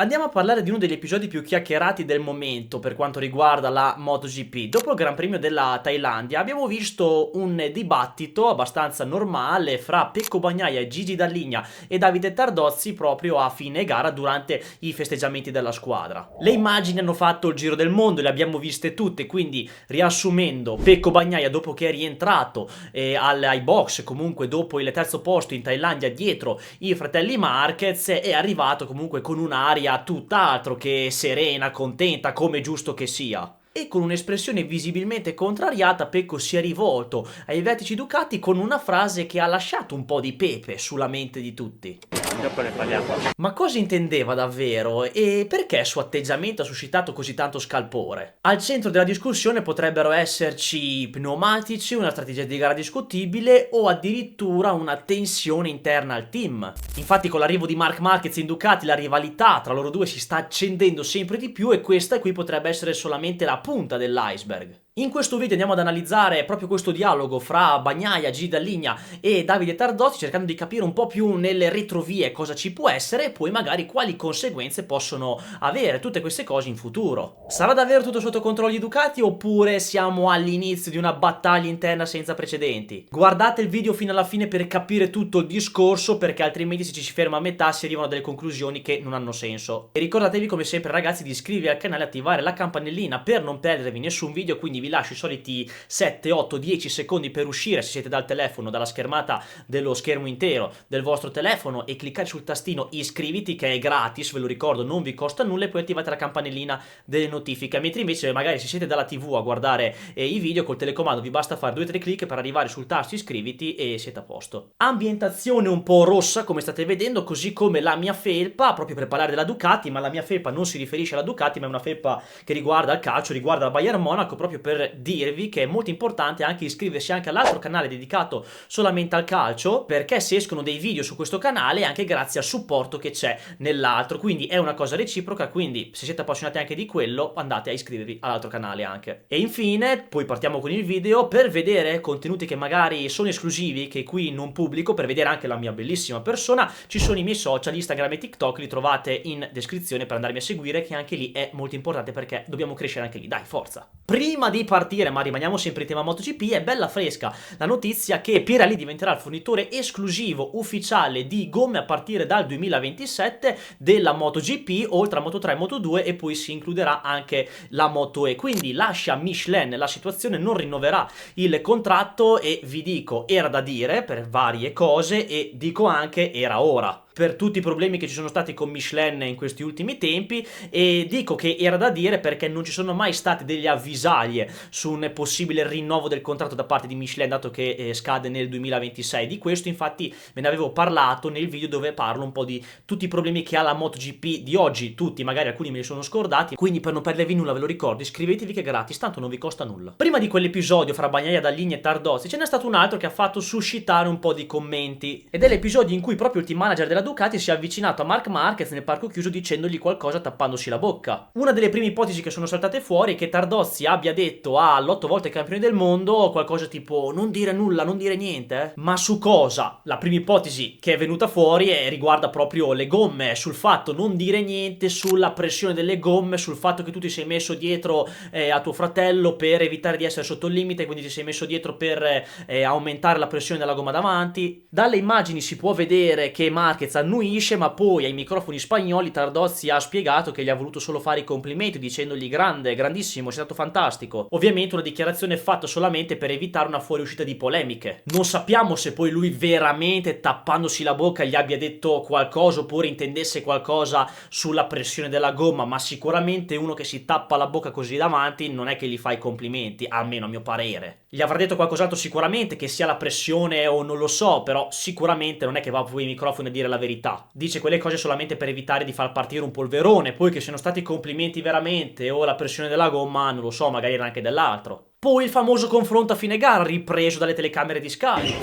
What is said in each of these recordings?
Andiamo a parlare di uno degli episodi più chiacchierati del momento per quanto riguarda la MotoGP. Dopo il Gran Premio della Thailandia abbiamo visto un dibattito abbastanza normale fra Pecco Bagnaia, Gigi Dall'Igna e Davide Tardozzi proprio a fine gara durante i festeggiamenti della squadra. Le immagini hanno fatto il giro del mondo, le abbiamo viste tutte, quindi riassumendo, Pecco Bagnaia dopo che è rientrato ai box, comunque dopo il terzo posto in Thailandia dietro i fratelli Marquez, è arrivato comunque con un'aria tutt'altro che serena, contenta, come giusto che sia. E con un'espressione visibilmente contrariata Pecco si è rivolto ai vertici Ducati con una frase che ha lasciato un po' di pepe sulla mente di tutti. Dopo ne parliamo. Ma cosa intendeva davvero e perché il suo atteggiamento ha suscitato così tanto scalpore? Al centro della discussione potrebbero esserci pneumatici, una strategia di gara discutibile o addirittura una tensione interna al team. Infatti con l'arrivo di Marc Marquez in Ducati la rivalità tra loro due si sta accendendo sempre di più e questa qui potrebbe essere solamente la punta dell'iceberg. In questo video andiamo ad analizzare proprio questo dialogo fra Bagnaia, Gigi Dall'Igna e Davide Tardozzi, cercando di capire un po' più nelle retrovie cosa ci può essere e poi magari quali conseguenze possono avere tutte queste cose in futuro. Sarà davvero tutto sotto controllo di Ducati oppure siamo all'inizio di una battaglia interna senza precedenti? Guardate il video fino alla fine per capire tutto il discorso, perché altrimenti se ci si ferma a metà si arrivano a delle conclusioni che non hanno senso. E ricordatevi come sempre ragazzi di iscrivervi al canale e attivare la campanellina per non perdervi nessun video, quindi vi lascio i soliti 7, 8, 10 secondi per uscire se siete dal telefono, dalla schermata dello schermo intero del vostro telefono e cliccare sul tastino iscriviti che è gratis, ve lo ricordo, non vi costa nulla, e poi attivate la campanellina delle notifiche. Mentre invece magari se siete dalla TV a guardare i video col telecomando vi basta fare 2-3 clic per arrivare sul tasto iscriviti e siete a posto. Ambientazione un po' rossa come state vedendo, così come la mia felpa, proprio per parlare della Ducati, ma la mia felpa non si riferisce alla Ducati ma è una felpa che riguarda il calcio, riguarda la Bayern Monaco, proprio per dirvi che è molto importante anche iscriversi anche all'altro canale dedicato solamente al calcio, perché se escono dei video su questo canale è anche grazie al supporto che c'è nell'altro, quindi è una cosa reciproca, quindi se siete appassionati anche di quello andate a iscrivervi all'altro canale anche. E infine poi partiamo con il video per vedere contenuti che magari sono esclusivi, che qui non pubblico, per vedere anche la mia bellissima persona. Ci sono i miei social Instagram e TikTok, li trovate in descrizione per andarmi a seguire, che anche lì è molto importante perché dobbiamo crescere anche lì, dai, forza. Prima di partire, ma rimaniamo sempre in tema MotoGP, è bella fresca la notizia che Pirelli diventerà il fornitore esclusivo ufficiale di gomme a partire dal 2027 della MotoGP, oltre a Moto3 e Moto2, e poi si includerà anche la Moto E. Quindi lascia Michelin la situazione, non rinnoverà il contratto e vi dico, era da dire per varie cose e dico anche era ora, per tutti i problemi che ci sono stati con Michelin in questi ultimi tempi, e dico che era da dire perché non ci sono mai state delle avvisaglie su un possibile rinnovo del contratto da parte di Michelin, dato che scade nel 2026. Di questo infatti ve ne avevo parlato nel video dove parlo un po' di tutti i problemi che ha la MotoGP di oggi, tutti, magari alcuni me li sono scordati, quindi per non perdervi nulla ve lo ricordo, iscrivetevi che è gratis, tanto non vi costa nulla. Prima di quell'episodio fra Bagnaia, Dall'Igna e Tardozzi ce n'è stato un altro che ha fatto suscitare un po' di commenti, ed è l'episodio in cui proprio il team manager della Ducati si è avvicinato a Marc Marquez nel parco chiuso dicendogli qualcosa tappandosi la bocca. Una delle prime ipotesi che sono saltate fuori è che Tardozzi abbia detto all'8 volte campione del mondo qualcosa tipo non dire nulla, non dire niente. Ma su cosa? La prima ipotesi che è venuta fuori riguarda proprio le gomme, sul fatto non dire niente, sulla pressione delle gomme, sul fatto che tu ti sei messo dietro a tuo fratello per evitare di essere sotto il limite, quindi ti sei messo dietro per aumentare la pressione della gomma davanti. Dalle immagini si può vedere che Marquez annuisce, ma poi ai microfoni spagnoli Tardozzi ha spiegato che gli ha voluto solo fare i complimenti dicendogli grande, grandissimo, sei stato fantastico. Ovviamente una dichiarazione fatta solamente per evitare una fuoriuscita di polemiche. Non sappiamo se poi lui veramente tappandosi la bocca gli abbia detto qualcosa oppure intendesse qualcosa sulla pressione della gomma, ma sicuramente uno che si tappa la bocca così davanti non è che gli fa i complimenti, almeno a mio parere. Gli avrà detto qualcos'altro sicuramente, che sia la pressione o non lo so, però sicuramente non è che va poi ai microfoni a dire la verità. Dice quelle cose solamente per evitare di far partire un polverone, poi che siano stati complimenti veramente o la pressione della gomma, non lo so, magari era anche dell'altro. Poi il famoso confronto a fine gara, ripreso dalle telecamere di Sky.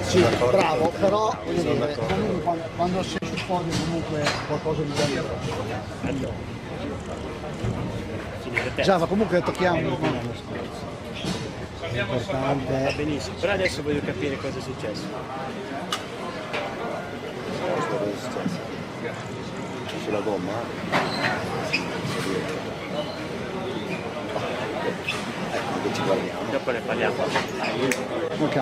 Sì, bravo, però comunque quando sei sul podio comunque qualcosa di bello. Già, ma comunque tocchiamo importante. Va benissimo, però adesso voglio capire cosa è successo. sulla gomma. Ecco, ci guardiamo. Dopo ne parliamo. Ok.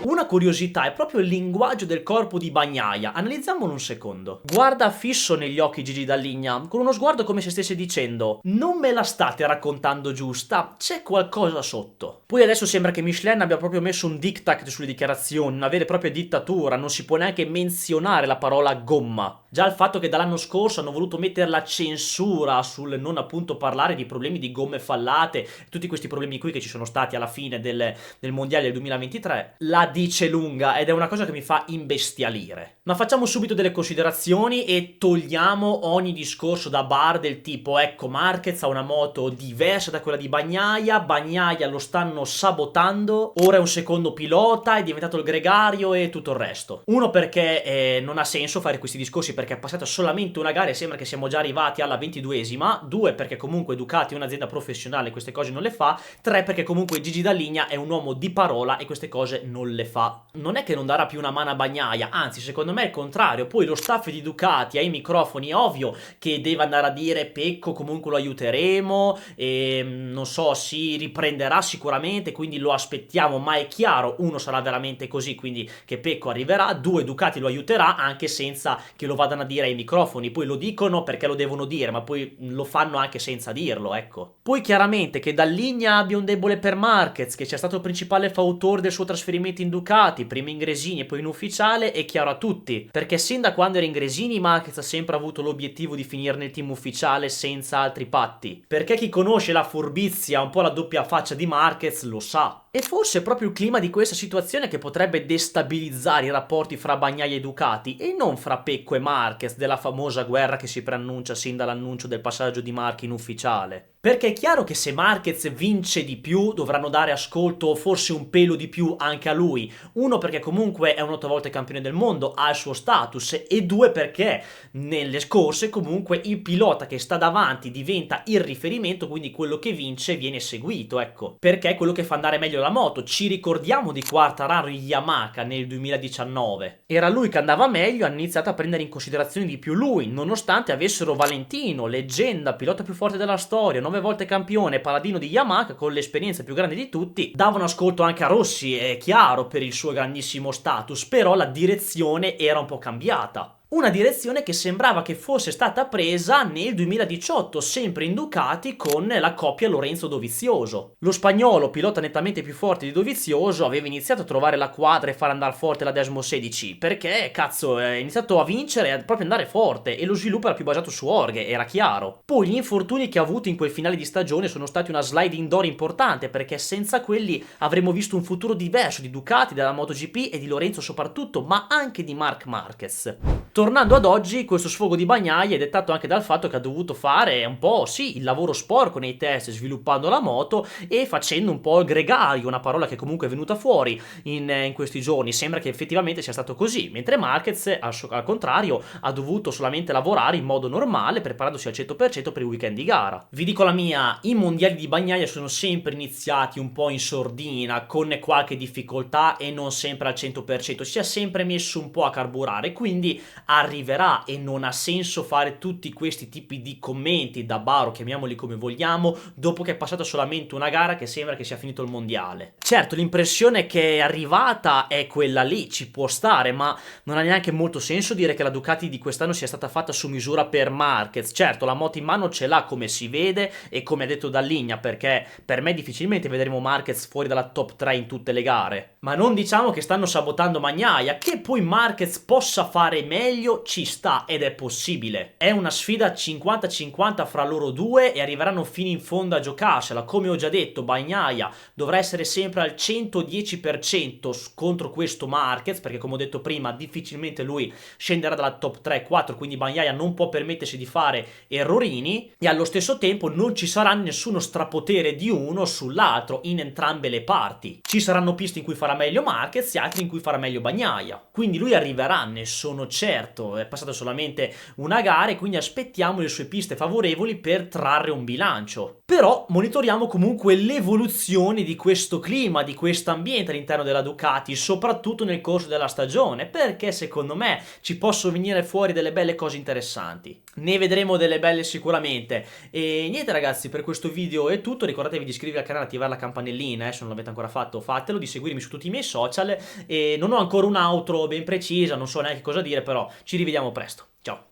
Una curiosità è proprio il linguaggio del corpo di Bagnaia, analizziamolo un secondo. Guarda fisso negli occhi Gigi Dall'Igna, con uno sguardo come se stesse dicendo: non me la state raccontando giusta, c'è qualcosa sotto. Poi adesso sembra che Michelin abbia proprio messo un diktat sulle dichiarazioni, una vera e propria dittatura, non si può neanche menzionare la parola gomma. Già il fatto che dall'anno scorso hanno voluto mettere la censura sul non appunto parlare di problemi di gomme fallate, tutti questi problemi qui che ci sono stati alla fine del mondiale del 2023, la dice lunga ed è una cosa che mi fa imbestialire. Ma facciamo subito delle considerazioni e togliamo ogni discorso da bar del tipo ecco Marquez ha una moto diversa da quella di Bagnaia, Bagnaia lo stanno sabotando, ora è un secondo pilota, è diventato il gregario e tutto il resto. Uno perché non ha senso fare questi discorsi perché è passata solamente una gara e sembra che siamo già arrivati alla 22esima, due perché comunque Ducati è un'azienda professionale, queste cose non le fa, tre perché comunque Gigi Dall'Igna è un uomo di parola e queste cose non le fa. Non è che non darà più una mano a Bagnaia, anzi secondo me è il contrario, poi lo staff di Ducati ai microfoni è ovvio che deve andare a dire Pecco comunque lo aiuteremo e non so, si riprenderà sicuramente, quindi lo aspettiamo, ma è chiaro, uno sarà veramente così, quindi che Pecco arriverà, due Ducati lo aiuterà anche senza che lo vadano a dire ai microfoni, poi lo dicono perché lo devono dire, ma poi lo fanno anche senza dirlo, ecco. Poi chiaramente che Dall'Igna abbia un debole per Marquez, che sia stato il principale fautore del suo trasferimento in Ducati, prima in Gresini e poi in ufficiale, è chiaro a tutti, perché sin da quando era in Gresini Marquez ha sempre avuto l'obiettivo di finire nel team ufficiale senza altri patti, perché chi conosce la furbizia, un po' la doppia faccia di Marquez lo sa. E forse è proprio il clima di questa situazione che potrebbe destabilizzare i rapporti fra Bagnaia e Ducati e non fra Pecco e Marquez, della famosa guerra che si preannuncia sin dall'annuncio del passaggio di Marchi in ufficiale. Perché è chiaro che se Marquez vince di più dovranno dare ascolto forse un pelo di più anche a lui. Uno perché comunque è un 8 volte campione del mondo, ha il suo status, e due perché nelle scorse comunque il pilota che sta davanti diventa il riferimento, quindi quello che vince viene seguito, ecco. Perché è quello che fa andare meglio la moto. Ci ricordiamo di Quartararo Yamaha nel 2019. Era lui che andava meglio, hanno iniziato a prendere in considerazione di più lui, nonostante avessero Valentino, leggenda, pilota più forte della storia, 9 volte campione, paladino di Yamaha, con l'esperienza più grande di tutti, davano ascolto anche a Rossi, è chiaro, per il suo grandissimo status, però la direzione era un po' cambiata. Una direzione che sembrava che fosse stata presa nel 2018, sempre in Ducati, con la coppia Lorenzo-Dovizioso. Lo spagnolo, pilota nettamente più forte di Dovizioso, aveva iniziato a trovare la quadra e far andare forte la Desmo 16, perché, cazzo, è iniziato a vincere e a proprio andare forte, e lo sviluppo era più basato su Orghe, era chiaro. Poi gli infortuni che ha avuto in quel finale di stagione sono stati una sliding door importante, perché senza quelli avremmo visto un futuro diverso di Ducati, della MotoGP e di Lorenzo soprattutto, ma anche di Marc Marquez. Tornando ad oggi, questo sfogo di Bagnaia è dettato anche dal fatto che ha dovuto fare un po', sì, il lavoro sporco nei test, sviluppando la moto e facendo un po' il gregario, una parola che comunque è venuta fuori in questi giorni. Sembra che effettivamente sia stato così, mentre Marquez, al contrario, ha dovuto solamente lavorare in modo normale, preparandosi al 100% per il weekend di gara. Vi dico la mia, i mondiali di Bagnaia sono sempre iniziati un po' in sordina, con qualche difficoltà e non sempre al 100%, si è sempre messo un po' a carburare, quindi arriverà e non ha senso fare tutti questi tipi di commenti da baro, chiamiamoli come vogliamo, dopo che è passata solamente una gara che sembra che sia finito il mondiale. Certo, l'impressione che è arrivata è quella lì, ci può stare, ma non ha neanche molto senso dire che la Ducati di quest'anno sia stata fatta su misura per Marquez. Certo, la moto in mano ce l'ha come si vede e come ha detto Dall'Igna, perché per me difficilmente vedremo Marquez fuori dalla top 3 in tutte le gare. Ma non diciamo che stanno sabotando Bagnaia, che poi Marquez possa fare meglio ci sta ed è possibile. È una sfida 50-50 fra loro due e arriveranno fino in fondo a giocarsela. Come ho già detto, Bagnaia dovrà essere sempre al 110% contro questo Marquez, perché come ho detto prima difficilmente lui scenderà dalla top 3-4, quindi Bagnaia non può permettersi di fare errorini e allo stesso tempo non ci sarà nessuno strapotere di uno sull'altro in entrambe le parti. Ci saranno piste in cui farà meglio Marquez e altre in cui farà meglio Bagnaia, quindi lui arriverà, ne sono certo. È passata solamente una gara e quindi aspettiamo le sue piste favorevoli per trarre un bilancio. Però monitoriamo comunque l'evoluzione di questo clima, di questo ambiente all'interno della Ducati, soprattutto nel corso della stagione, perché secondo me ci possono venire fuori delle belle cose interessanti. Ne vedremo delle belle sicuramente. E niente ragazzi, per questo video è tutto. Ricordatevi di iscrivervi al canale e attivare la campanellina, se non l'avete ancora fatto fatelo, di seguirmi su tutti i miei social. E non ho ancora un outro ben precisa, non so neanche cosa dire, però ci rivediamo presto. Ciao.